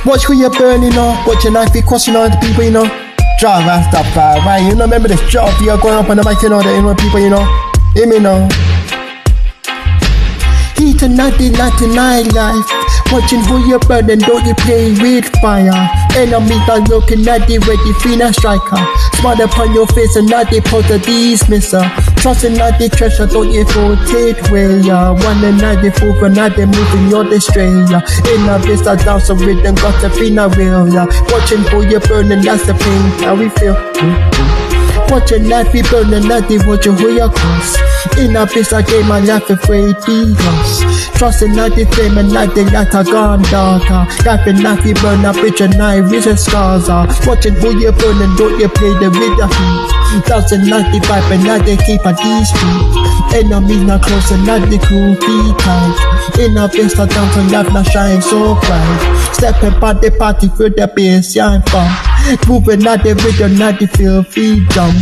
Watch who you're burning, watch your knife be crossing all the people, Drive and stop fire, right? Remember this job, you're going up on the mic, the people, hear me now. Heat and nighty life. Watching who you burn and don't you play with fire. Enemies are looking at the ready finna striker. Smile upon your face and not the pose a dismisser. Trusting not the treasure, don't you fool it way. One and not the fool for not the moving you're the strayer. In a vista down so rhythm got to be not real. Watching who you burn and that's the pain how we feel. Watching life be burning, not the watching who you cross. In a piece of game, I laugh afraid be lost. Trusting not the flame and not the light are gone darker. Laughing not the burn up with your knife, with your scars are. Watching who you burn and don't you play the with the heat. Doesn't not the vibe and not the keep at these streets. Enemies not close and not the cool feet tight. In a piece of down to life not shine so bright. Stepping by the party for the bass, shine fun. Moving not the rhythm, not the feel freedom.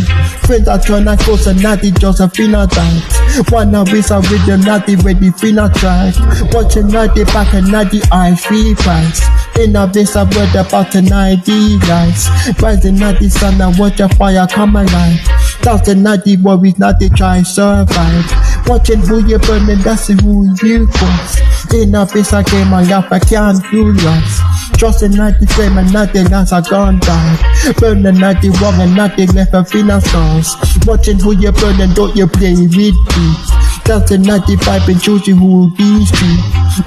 Friends are trying to close and not the Josephina dance. Wanna race a rhythm, not the ready finna track. Watching not the back and not the eyes free price. In a place of word about the night lights. Rising not the sun and watch a fire come alive. Thousand not the worries, not the try survive. Watching who you burning, that's who you cross. In a place of game, I laugh, I can't feel lost. Trusting not the flame and not the lance are gone down. Burning not the wrong and not the left of finna stars. Watching who you burning, don't you play with beats. Dancing not the vibe and choosing who be street.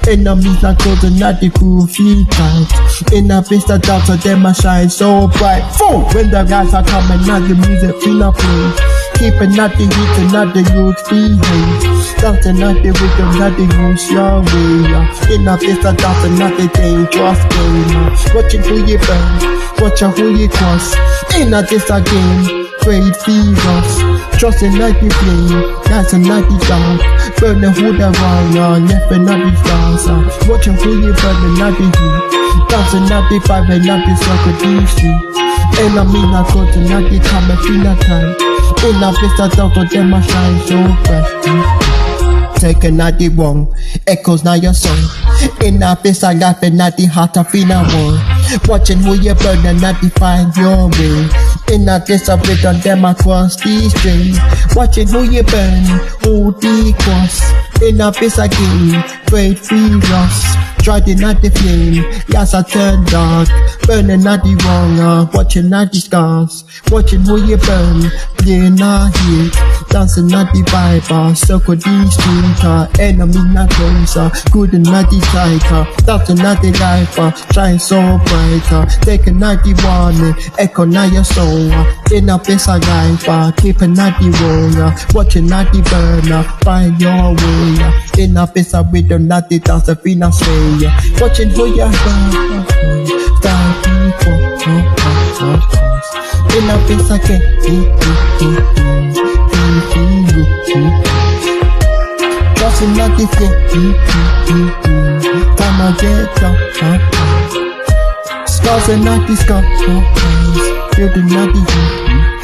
Enemies not close and not the cool feet tight. In a place that doubts of them I shine so bright. Fool! When the guys are coming, not the music finna play. Keeping not the heat and not the youth behave. Dancing not the rhythm, not the use your way. In a place that doubts and not the dangerous game. Watching who you burn, watching who you cross. In a this game, great fevers. Trusting not the flame, dancing not the dark. Burning who the wrong, left and not the stars. Watching who you burning, not the heat. Dancing not the vibe and not the circle D street. Enemy not close and not the time and feel not time. In a place that down to them I shine so bright. Taking not the wrong, echoes not your song. In a place I laugh and not the heart I feel no more. Watching who you burn and not define your way. In a place of it on them across the street. Watching who you burn, who the cross. In a place again, great furious. Trying not the flame, yes I turn dark. Burning not the wrong, watching not the scars. Watching who you burn, playing not heat. Dancing not the vibe, circle the street. Enemy not closer, good and not the tighter. Dancing not the life, shine so brighter. Taking not the warning, echo not your soul. In a place of life, keeping not the roll. Watching not the burner, find your way. In a place of rhythm, not the dance, finna sway. Watching who you burn, start people. In a place again, trusting not the flame. Time I get down, scars and not the scars. Building not the heat.